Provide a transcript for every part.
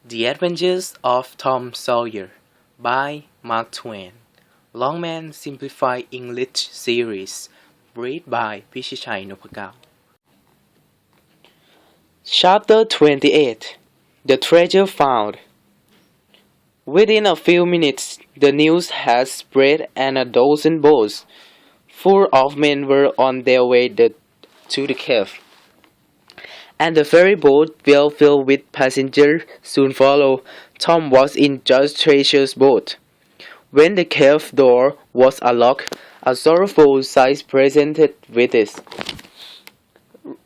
The Adventures of Tom Sawyer by Mark Twain. Longman Simplified English Series. Read by Pichichai Nopakau. Chapter 28. The Treasure Found. Within a few minutes, the news had spread and a dozen boats full of men were on their way to the cave. And the ferry boat, well filled with passengers, soon followed. Tom was in Judge Treasure's boat. When the cave door was unlocked, a sorrowful sight presented with it.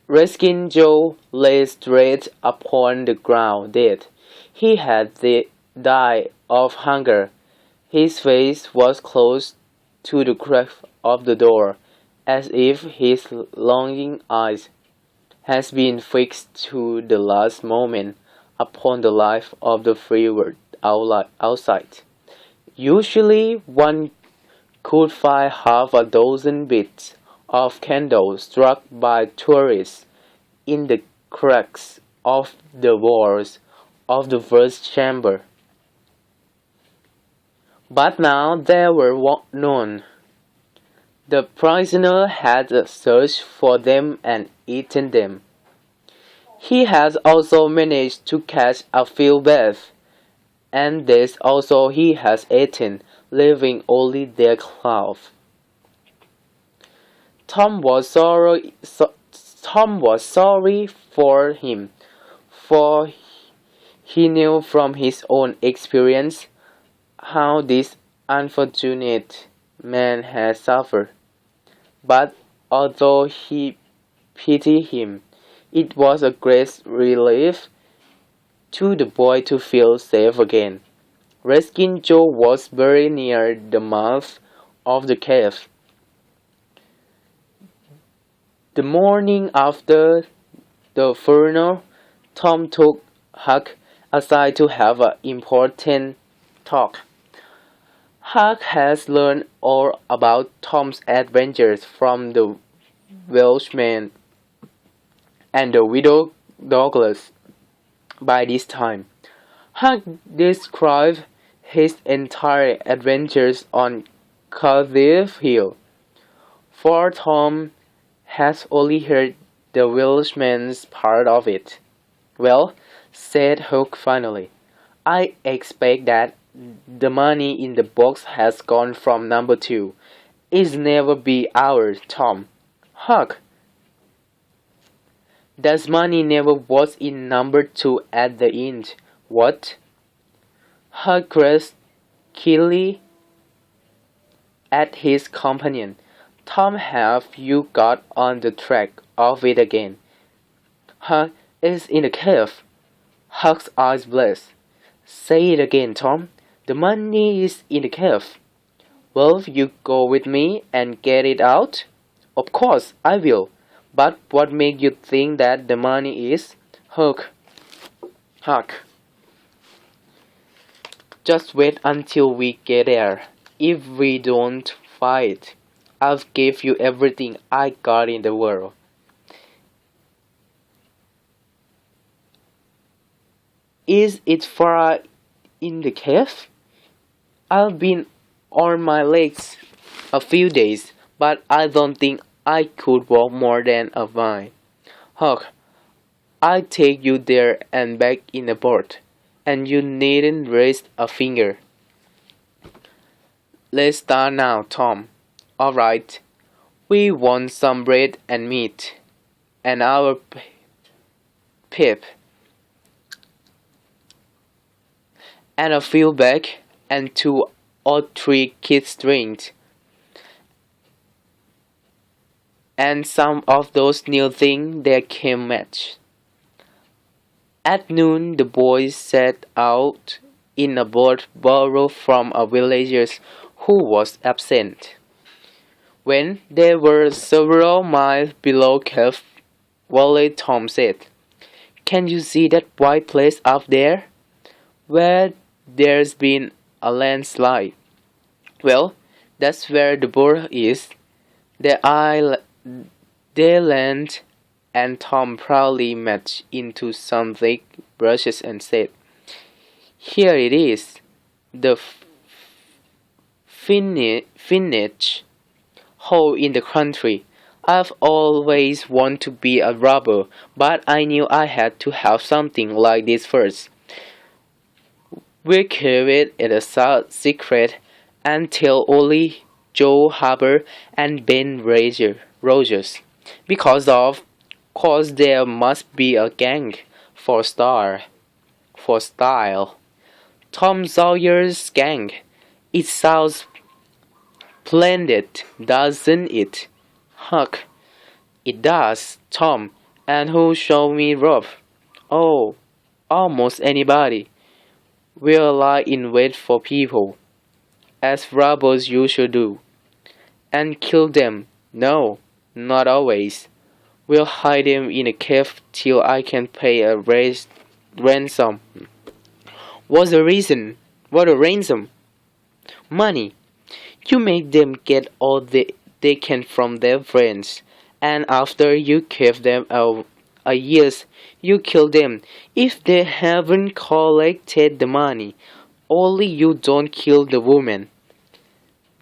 Reskin Joe lay straight upon the ground, dead. He had died of hunger. His face was close to the crack of the door, as if his longing eyes has been fixed to the last moment upon the life of the free world outside. Usually one could find half a dozen bits of candles struck by tourists in the cracks of the walls of the first chamber. But now there were none. The prisoner had searched for them and eaten them. He has also managed to catch a few bats, and this also he has eaten, leaving only their claws. Tom was sorry for him, for he knew from his own experience how this unfortunate man had suffered. But although he pitied him, it was a great relief to the boy to feel safe again. Reskin Joe was very near the mouth of the cave. The morning after the funeral, Tom took Huck aside to have an important talk. Huck has learned all about Tom's adventures from the Welshman and the widow Douglas by this time. Huck described his entire adventures on Cardiff Hill, for Tom has only heard the Welshman's part of it. Well, said Huck finally, I expect that the money in the box has gone from number 2. It's never be ours, Tom. Huck, that money never was in number 2 at the inn. What? Huck gazed keenly at his companion. Tom, have you got on the track of it again? Huck is in the cave. Huck's eyes blazed. Say it again, Tom. The money is in the cave. Will you go with me and get it out? Of course I will. But what makes you think that the money is? Huck. Just wait until we get there. If we don't find it, I'll give you everything I got in the world. Is it far in the cave? I've been on my legs a few days, but I don't think I could walk more than a mile. Huck, I'll take you there and back in a boat, and you needn't raise a finger. Let's start now, Tom. All right. We want some bread and meat, and our pip, and a few back, and 2 or 3 kids' drinks, and some of those new things that can match. At noon, the boys set out in a boat borrowed from a villager who was absent. When they were several miles below Cave Valley, Tom said, Can you see that white place up there? Where there's been a landslide. Well, that's where the boat is. They land, and Tom proudly matched into some thick brushes and said, Here it is, the Finnish hole in the country. I've always wanted to be a robber, but I knew I had to have something like this first. We kept it a secret until only Joe Harper and Ben Rogers. Because of course there must be a gang for style. Tom Sawyer's gang. It sounds splendid, doesn't it? Huck. It does, Tom. And who shall we rob? Oh, almost anybody. We'll lie in wait for people, as robbers usually do, and kill them. No, not always. We'll hide them in a cave till I can pay a ransom. What's the reason? What a ransom? Money. You make them get all they can from their friends, and after you give them a years, you kill them if they haven't collected the money. Only you don't kill the women.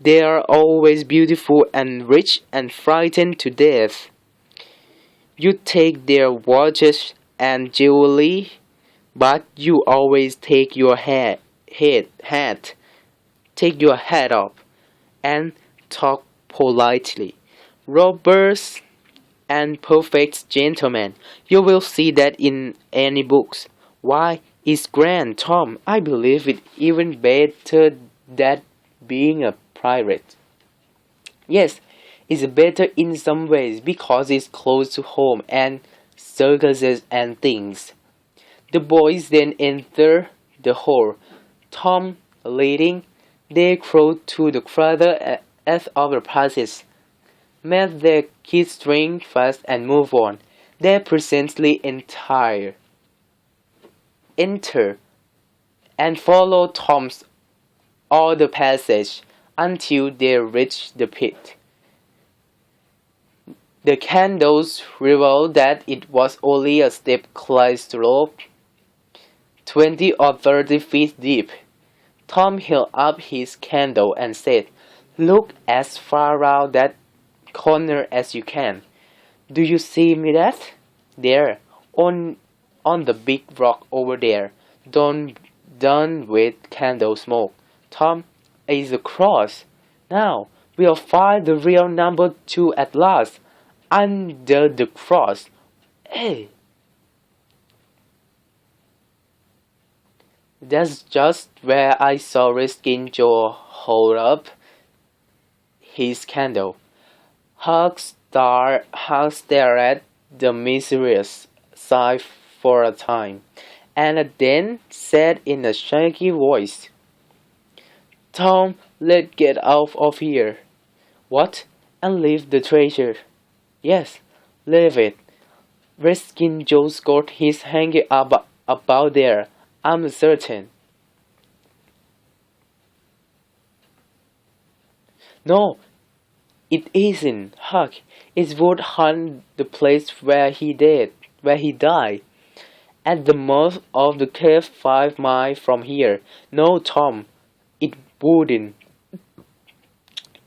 They are always beautiful and rich and frightened to death. You take their watches and jewelry, but you always take your hat. Take your hat off and talk politely. Robbers and perfect gentlemen. You will see that in any books. Why, it's grand, Tom. I believe it even better than being a pirate. Yes, it's better in some ways because it's close to home and circuses and things. The boys then enter the hall, Tom leading. They crawled to the cradle as of the passage, made their kids string fast and move on. They presently enter and follow Tom's all the passage until they reach the pit. The candles revealed that it was only a steep-clad slope, 20 or 30 feet deep. Tom held up his candle and said, "Look as far out that corner as you can. Do you see me that? There, on the big rock over there, done with candle smoke. Tom, is a cross. Now, we'll find the real number 2 at last, under the cross. Hey!" That's just where I saw Riskin Joe hold up his candle. Huck stared at the mysterious sight for a time, and then said in a shaky voice, "Tom, let's get out of here." "What? And leave the treasure?" "Yes, leave it. Riskin Joe's got his hanging up about there, I'm certain." "No, it isn't, Huck. It would haunt the place where he died. At the mouth of the cave 5 miles from here. No, Tom, it wouldn't.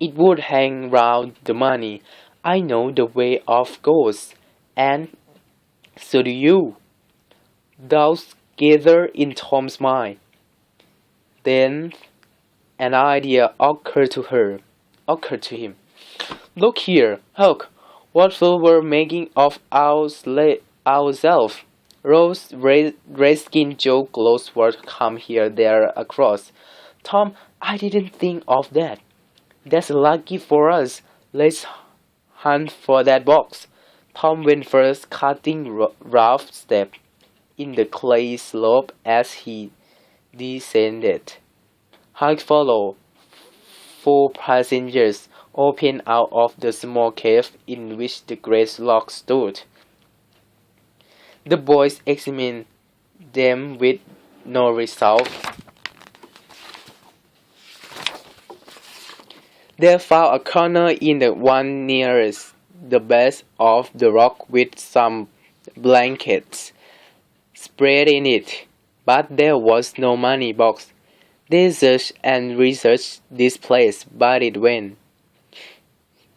It would hang round the money. I know the way of ghosts, and so do you." Doubts gathered in Tom's mind. Then an idea occurred to him. "Look here, Huck, what we were making of ourselves. Rose, Redskin, Joe, Glowsworth come here, there, across. Tom, I didn't think of that. That's lucky for us. Let's hunt for that box." Tom went first, cutting rough steps in the clay slope as he descended. Huck followed. 4 passengers opened out of the small cave in which the great log stood. The boys examined them with no result. They found a corner in the one nearest the base of the rock with some blankets spread in it, but there was no money box. They searched and researched this place, but it went.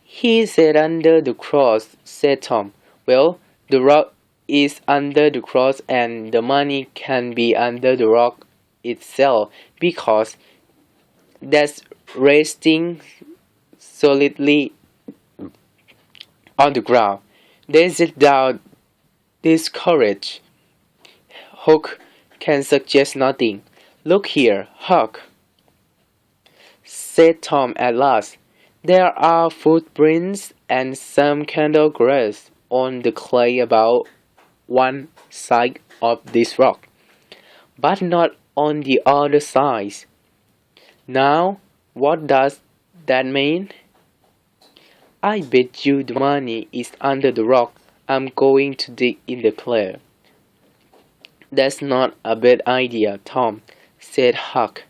He said under the cross, said Tom. Well, the rock is under the cross and the money can be under the rock itself because that's resting solidly on the ground. They sit down discouraged. Hook can suggest nothing. Look here, Huck, said Tom at last. There are footprints and some candle grass on the clay about one side of this rock, but not on the other side. Now, what does that mean? I bet you the money is under the rock. I'm going to dig in the clay. That's not a bad idea, Tom, said Huck,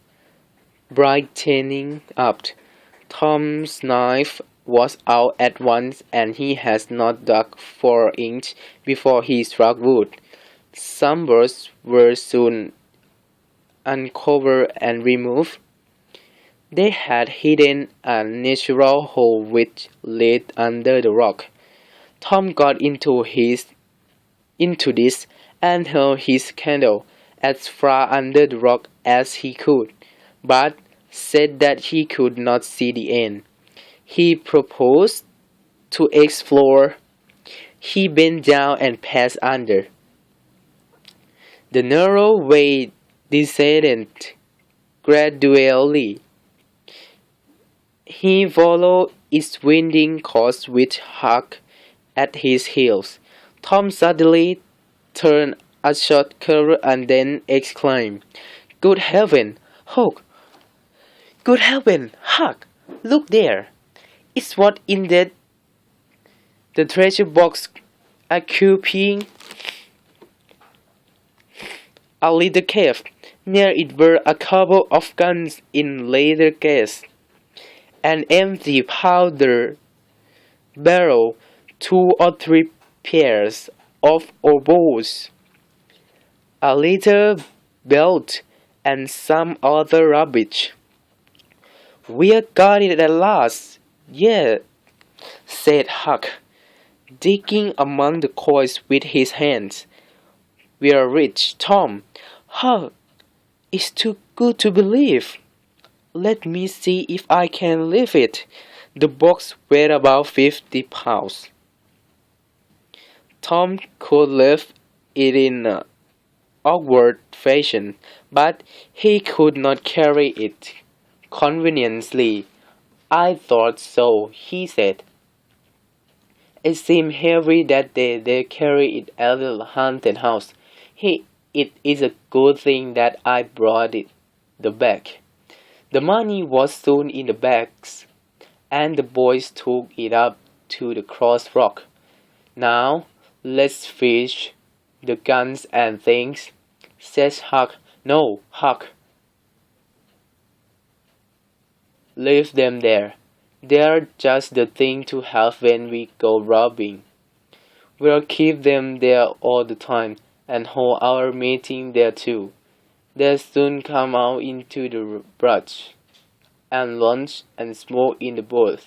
brightening up. Tom's knife was out at once and he had not dug 4 inches before he struck wood. Some birds were soon uncovered and removed. They had hidden a natural hole which led under the rock. Tom got into this and held his candle as far under the rock as he could, but said that he could not see the end. He proposed to explore. He bent down and passed under. The narrow way descended gradually. He followed its winding course with Huck at his heels. Tom suddenly turned a short curve and then exclaimed, "Good heaven, Huck! Good heaven, Huck! Look there! It's what in the treasure box occupying a little cave. Near it were a couple of guns in leather cases, an empty powder barrel, 2 or 3 pairs of oboes, a little belt, and some other rubbish." "We got it at last, yeah," said Huck, digging among the coins with his hands. "We're rich, Tom. Huck, it's too good to believe. Let me see if I can lift it." The box weighed about 50 pounds. Tom could lift it in an awkward fashion, but he could not carry it conveniently. "I thought so," he said. "It seemed heavy that they carry it at the haunted house. It is a good thing that I brought the bag." The money was soon in the bags, and the boys took it up to the cross rock. "Now, let's fish the guns and things," says Huck. "No, Huck. Leave them there. They're just the thing to have when we go robbing. We'll keep them there all the time, and hold our meeting there too. They'll soon come out into the brush, and lunch and smoke in the booth."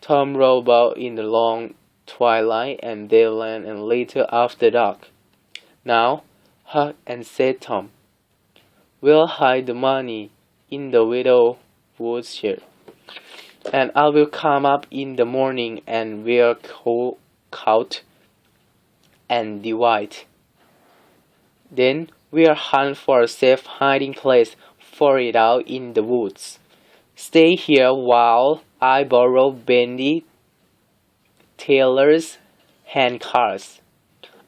Tom rode about in the long twilight and daylight and later after dark. "Now, Huck," and said Tom, "we'll hide the money in the widow woodshed, and I will come up in the morning and we'll count and divide. Then we'll hunt for a safe hiding place for it out in the woods. Stay here while I borrow Bendy Taylor's handcarts.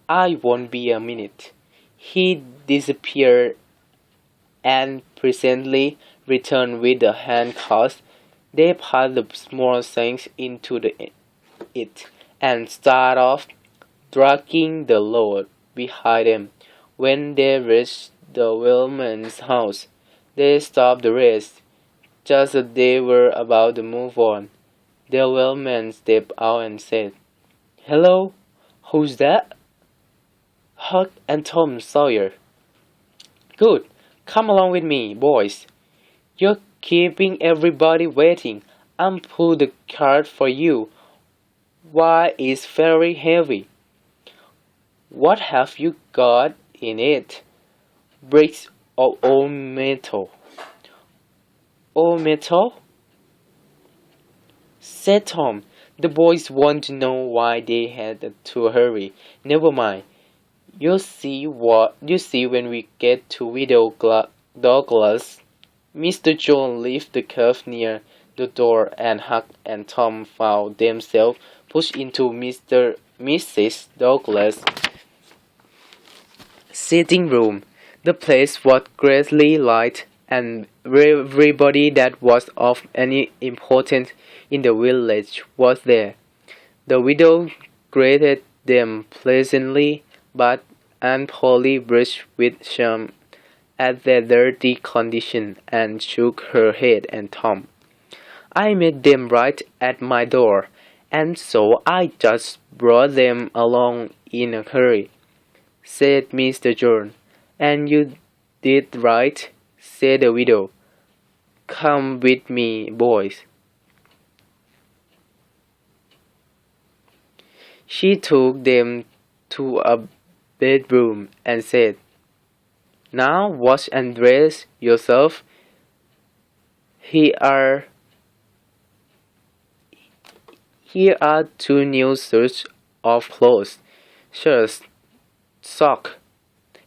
I won't be a minute." He disappeared and presently returned with the handcarts. They piled the small things into it and started off, dragging the load behind them. When they reached the wheelman's house, they stopped the race. Just as they were about to move on, the wheelman stepped out and said, "Hello, who's that?" "Huck and Tom Sawyer." Good. Come along with me, boys. You're keeping everybody waiting. I'll pull the cart for you. Why, it's very heavy. What have you got in it? Bricks of old metal. Old metal? Said Tom. The boys want to know why they had to hurry. Never mind. You'll see when we get to Widow Douglas. Mr. John left the cave near the door, and Huck and Tom found themselves pushed into Mrs. Douglas' sitting room. The place was greatly light, and everybody that was of any importance in the village was there. The widow greeted them pleasantly, but Aunt Polly brushed with shame at their dirty condition and shook her head at Tom. I met them right at my door, and so I just brought them along in a hurry, said Mr. John. And you did right, said the widow. Come with me, boys. She took them to a bedroom and said, Now wash and dress yourself. Here are two new suits of clothes, shirts, socks,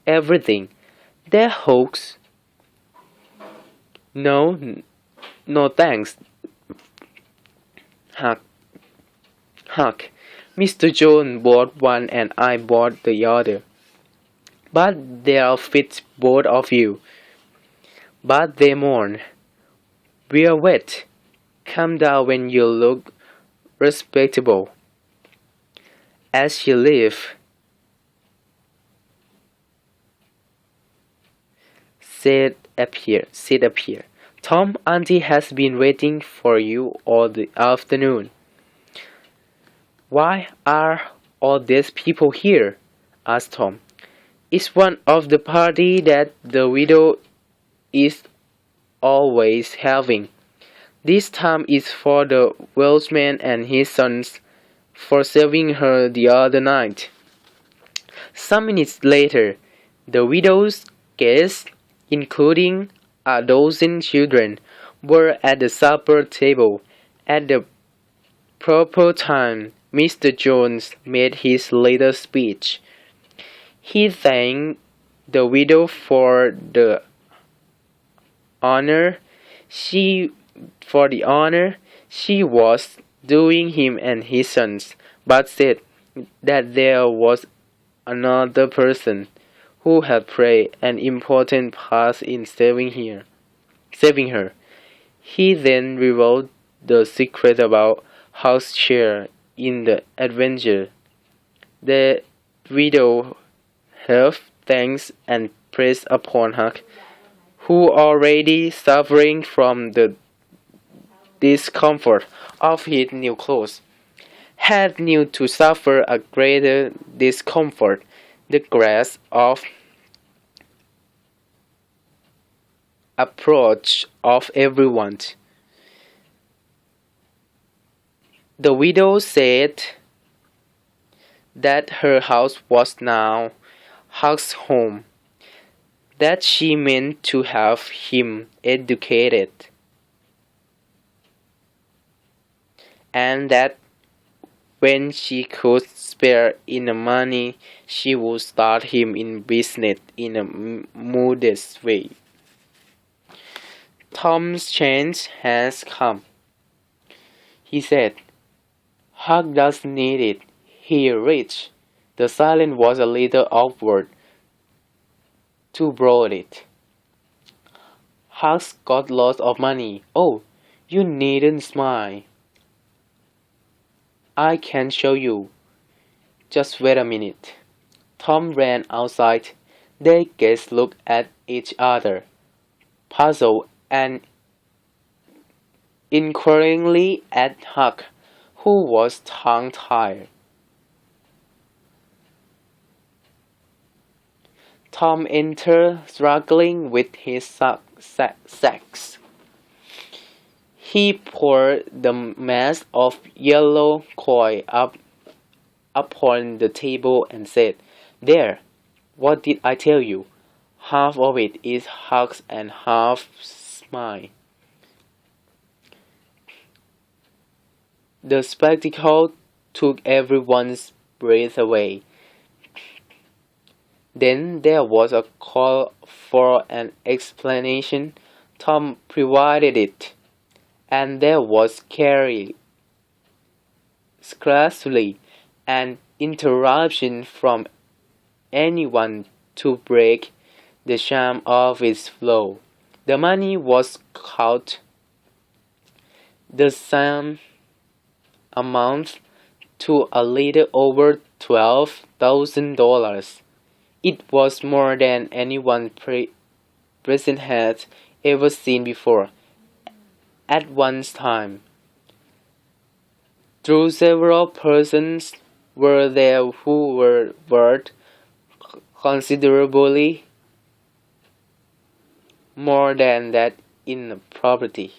everything. They're hooks. No, no thanks. Huck. Mr. Jones bought one and I bought the other. But they'll fit both of you. But they mourn. We're wet. Come down when you look respectable. As you live. Sit up here. Tom, Auntie has been waiting for you all the afternoon. Why are all these people here? Asked Tom. It's one of the party that the widow is always having. This time is for the Welshman and his sons for saving her the other night. Some minutes later, the widow's guests, including a dozen children, were at the supper table. At the proper time, Mr. Jones made his little speech. He thanked the widow for the honor she was doing him and his sons, but said that there was another person who had played an important part in saving her. He then revealed the secret about Huck's share in the adventure. The widow heaped thanks and praise upon Huck, who already suffering from the discomfort of his new clothes, had new to suffer a greater discomfort, the grace of approach of everyone. The widow said that her house was now Huck's home, that she meant to have him educated, and that when she could spare enough money, she would start him in business in a modest way. Tom's chance has come, he said. Huck doesn't need it. He's rich. The silence was a little awkward, to broad it. Huck's got lots of money. Oh, you needn't smile. I can show you. Just wait a minute. Tom ran outside. They guests looked at each other, puzzled and inquiringly at Huck, who was tongue-tied. Tom entered, struggling with his sacks. He poured the mass of yellow coin upon the table and said, "There, what did I tell you? Half of it is Huck's and half's mine." The spectacle took everyone's breath away. Then there was a call for an explanation. Tom provided it, and there was scarcely an interruption from anyone to break the charm of its flow. The money was caught. The sum amounted to a little over $12,000. It was more than anyone present had ever seen before. At one time, though several persons were there who were worth considerably more than that in property.